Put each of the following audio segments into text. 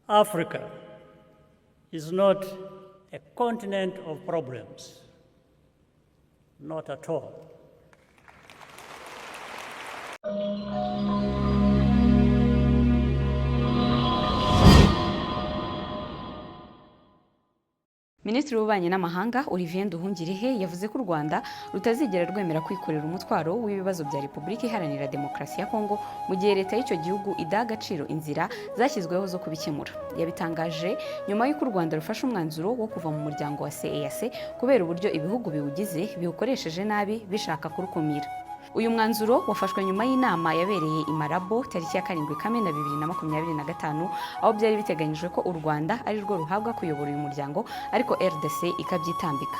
Africa is not a continent of problems, not at all. Minisitiri w'Ububanyi n'Amahanga Olivier Nduhungirehe yavuze ko u Rwanda rutazigera rwemera kwikorera umutwaro w'ibibazo bya Repubulika Iharanira Demokarasi ya Kongo mu gihe leta y'icyo gihugu idaha agaciro inzira zashyizweho zo kubikemura. Yabitangaje nyuma y'uko u Rwanda rufashe umwanzuro wo kuva mu muryango wa CEEAC kubera uburyo ibihugu biwugize biwukoresheje nabi bishaka kurukumira. Uyu mwanzuro wafashwe nyuma y'inama yabereye i Malabo tariki ya 7 Kamena 2025 aho byari biteganyijwe ko u Rwanda ari rwo ruhabwa kuyobora uyu muryango ariko RDC ikabyitambika.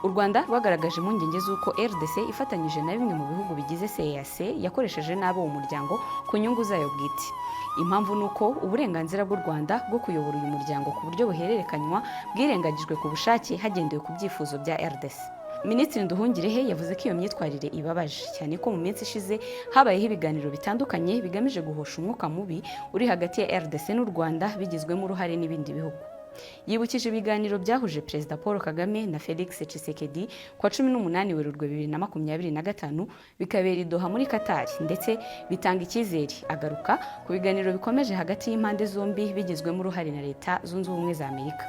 U Rwanda rwagaragaje impungenge z'uko RDC ifatanyije na bimwe mu bihugu bigize CEEAC yakoresheje nabo uwo muryango ku nyungu zayo bwite. Impamvu nuko uburenganzira bw'u Rwanda bwo kuyobora uyu muryango ku buryo buhererekanywa bwirengagijwe ku bushake hagendewe ku byifuzo bya RDC. Minisitiri Nduhungirehe yavuze ko iyo myitwarire ibabaje cyane ko mu minsi ishize habayeho ibiganiro bitandukanye bigamije guhosha umwuka mubi uri hagati ya RDC n'u Rwanda bigizwemo uruhare n'ibindi bihugu. Yibukije ibiganiro byahuje Perezida Paul Kagame na Felix Tshisekedi kwa 18 Werurwe 2025 bikabera i Doha muri Qatar ndetse bitanga icyizere agaruka ku biganiro bikomeje hagati y'impande zombi bigizwemo uruhare na Leta Zunze Ubumwe za Amerika.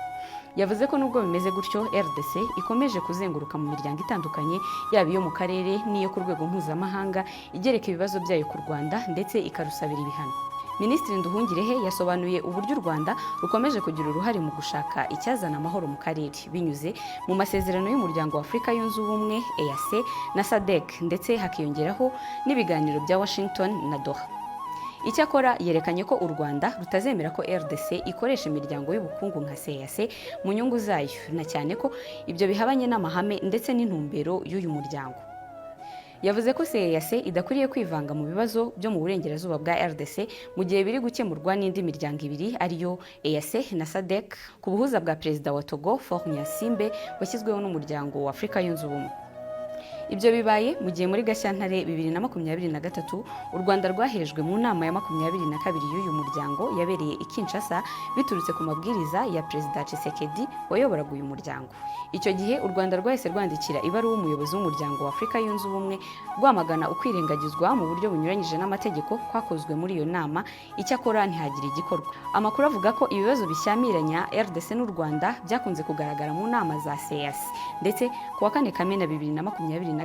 Yavuze ko nubwo bimeze gutyo RDC ikomeje kuzenguruka mu miryango itandukanye yaba iyo mu karere n'iyo ku rwego mpuzamahanga igereka ibibazo byayo ku Rwanda ndetse ikarusabira ibihano. Minisitiri Nduhungirehe yasobanuye uburyo u Rwanda rukomeje kugira uruhare mu gushaka icyazana amahoro mu karere binyuze mu masezerano y'umuryango wa Afurika Yunze Ubumwe EAC na SADC ndetse hakiyongeraho n'ibiganiro bya Washington na Doha. Icyakora yerekanye ko u Rwanda rutazemera ko RDC ikoresha imiryango y'ubukungu nka CEEAC mu nyungu zayo na cyane ko ibyo bihabanye n'amahame ndetse n'intumbero y'uyu muryango. Yavuze ko CEEAC idakwiriye kwivanga mu bibazo byo mu burengerazuba bwa RDC mu gihe biri gukemurwa n'indi miryango ibiri ariyo EAC na SADC ku buhuza bwa Perezida wa Togo Faure Gnassingbé washyizweho n'umuryango wa Afurika Yunze Ubumwe. Ibyo bibaye mu gihe muri Gashyantare 2023 u Rwanda rwahejwe mu nama ya 22 y'uyu muryango yabereye i Kinshasa biturutse ku mabwiriza ya Perezida Tshisekedi wayoboraga uyu muryango. Icyo gihe u Rwanda rwahise rwandikira ibaruwa umuyobozi w'umuryango wa Afurika Yunze Ubumwe rwamagana ukwirengagizwa mu buryo bunyuranyije n'amategeko kwakozwe muri iyo nama, icyakora ntihagira igikorwa. Amakuru avuga ko ibibazo bishyamiranya RDC n'u Rwanda byakunze kugaragara mu nama za CEEAC ndetse ku wa 4 Kamena 2025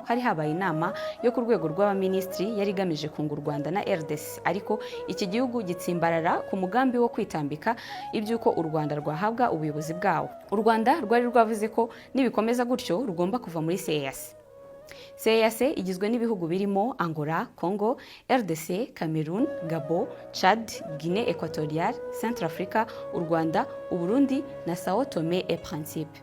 hari habaye inama yo ku rwego rw'abaminisitiri yari igamije kunga u Rwanda na RDC ariko iki gihugu gitsimbarara ku mugambi wo kwitambika iby'uko u Rwanda rwahabwa ubuyobozi bwawo. U Rwanda rwari rwavuze ko nibikomeza gutyo rugomba kuva muri CEEAC. CEEAC igizwe n'ibihugu birimo Angola, Congo, RDC, Cameroon, Gabon, Chad, Guinée Équatoriale, Centrafrica, u Rwanda, u Burundi na Sao Tome et Principe.